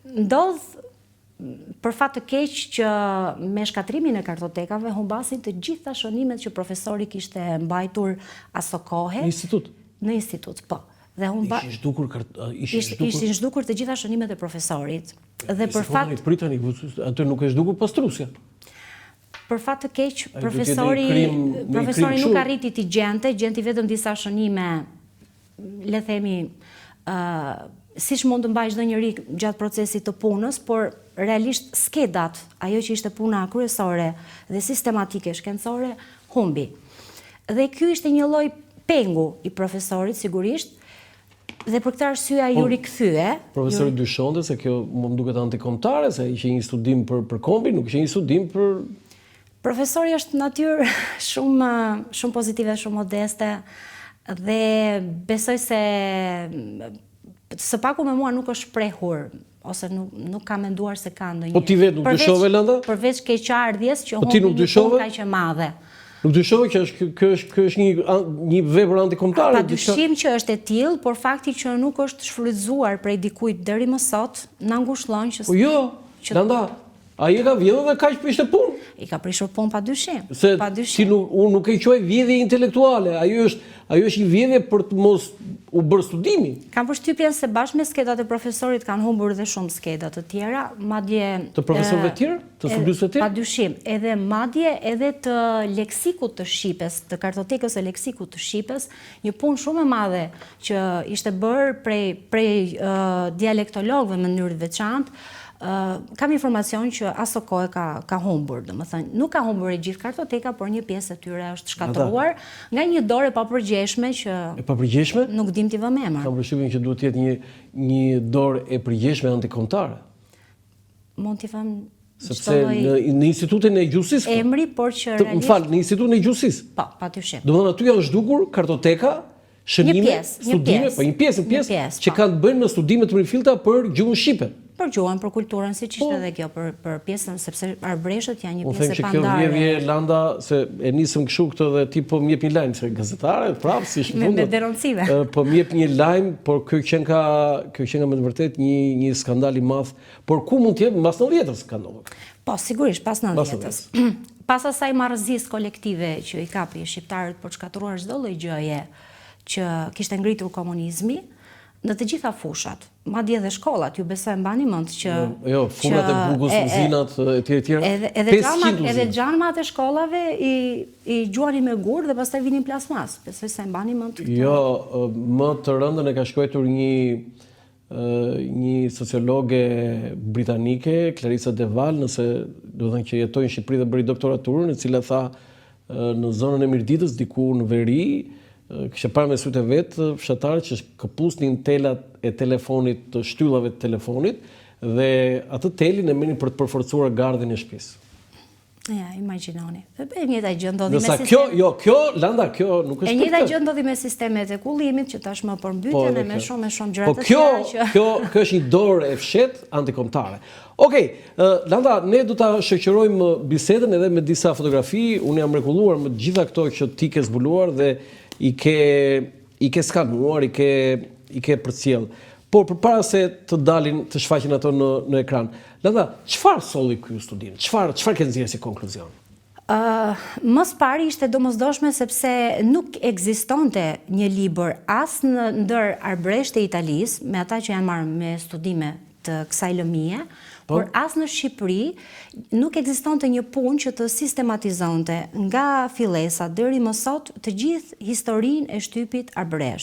ndodh për fat të keq që me shkatrimin e kartotekave humbasin të gjitha shënimet që profesori kishte mbajtur aso kohe. Në institut? Në institut, po. Ishin zhdukur të gjitha shënimet e profesorit. Dhe për fat... Pritani, atë nuk e zhdukur pastrusja. Për fat të keq, profesori nuk arriti t'i gjenti vetëm disa shënime, le themi, siç mund të mbaj çdo njeri gjatë procesit të punës, por realisht skedat, ajo që ishte puna kryesore dhe sistematike shkencore, humbi. Dhe ky ishte një lloj pengu i profesorit, sigurisht, dhe për këtë arsye ai ju rikthye. Profesori dyshonte se kjo më duket antikombëtare, se ishte një studim për kombin, nuk ishte një studim për... Profesori është natyrë shumë pozitive, shumë modeste, dhe besoj se së paku me mua nuk është shprehur, ose nuk ka menduar se ka ndonjë. Po ti vetë nuk dyshove, Landa? Përveç keqardhjes që humbi një punë kaq e madhe. Nuk dyshove që kjo është një vepër antikombëtare? Pa dyshim që është e tillë, por fakti që nuk është shfrytzuar prej dikujt deri më sot, na ngushëllon që... Po jo, Landa, ai e ka vjedhur dhe kaq prishte punë. I ka prishur punë pa dyshim. Se unë nuk e quaj vjedhje intelektuale, ajo është një vjedhje për të mos u bërë studimi. Kam përshtypjen se bashkë me skedat e profesorit kanë humbur dhe shumë skedat të tjera, madje... Të profesorëve të tjerë? Të studiusve të tjerë? Pa dyshim, edhe madje edhe të leksikut të Shqipes, të kartotekës e leksikut të Shqipes, një punë shumë e madhe që ishte bërë prej dialektologëve në mënyrë veçantë. Kam informacion që aso kohë ka humbur, domethënë nuk ka humbur e gjithë kartoteka, por një pjesë e tyre është shkatruar nga një dorë e papërgjeshme që... E papërgjeshme? Nuk dim t'i vëmë emër. Kam përshtypjen që duhet të jetë një dorë e përgjeshme antikombëtare. Mund t'i vëmë... Sepse në institutin e gjykësisë... Emri, por që realisht... Më falë, në institutin e gjykësisë. Po, patyshim. Domethënë aty janë zhdukur kartoteka, shënime, studime, po një pjesë që kanë bërë në studime të mirëfillta për gjuhën shqipe. Për gjuhën, për kulturën, si që ishte dhe kjo, për pjesën, sepse arbreshët janë një pjesë e pandare. Unë them që kjo vjedhje, Landa, se e nisëm këshu këtë dhe ti po m'jep një lajmë, se gazetare, prapë, si shpundët. Me deroncive. Po m'jep një lajmë, por kjo qenë ka me të vërtet një skandal i madh, por ku mund t'jep mas 90-ës skandalë? Po, sigurisht, pas 90-ës. Pas asaj marrëzisë kolektive që i kapi shqiptarët për shkatruar çdo lloj gjëje që kishte ngritur komunizmi, në të gjitha fushat, madje edhe shkollat, ju besoj mbani mend që... Jo, funat e bugës, uzinat, etj. Edhe xhanmat e shkollave i gjuani me gur dhe pastaj vinin plasmas. Besoj se mbani mend këtë. Jo, më të rëndën e ka shkruar një sociologe britanike, Clarissa Deval, nëse do të thënë që jetoi në Shqipëri dhe bëri doktoraturën, e cila tha në zonën e Mirditës, diku në veri, kishte parë me sytë vetë fshatarë që këpusnin telat e telefonit, të shtyllave të telefonit, dhe atë telin e merrnin për të përforcuar gardhin e shtëpisë. Ja, imagjinoni. E njëjta gjë ndodhi me kjo nuk është. E njëjta gjë ndodhi me sistemet e kullimit që tashmë përmbytjen me shumë gjëra të tjera që... Kjo është një dorë e fshetë antikombëtare. Okej, Landa, ne do ta shoqërojmë bisedën edhe me disa fotografi. Unë jam mrekulluar me gjitha këto që ti ke zbuluar dhe i ke skanuar, i ke përcjell. Por përpara se të dalin, të shfaqen ato në ekran, Landa, çfarë solli ky studim? Çfarë ke nxjerrë si konkluzion? Më së pari ishte domosdoshme sepse nuk ekzistonte një libër as në ndër arbresht e Italisë, me ata që janë marrë me studime të kësaj lëmie, por as në Shqipëri nuk ekzistonte një punë që të sistematizonte nga fillesa deri më sot të gjithë historinë e shtypit arbresh.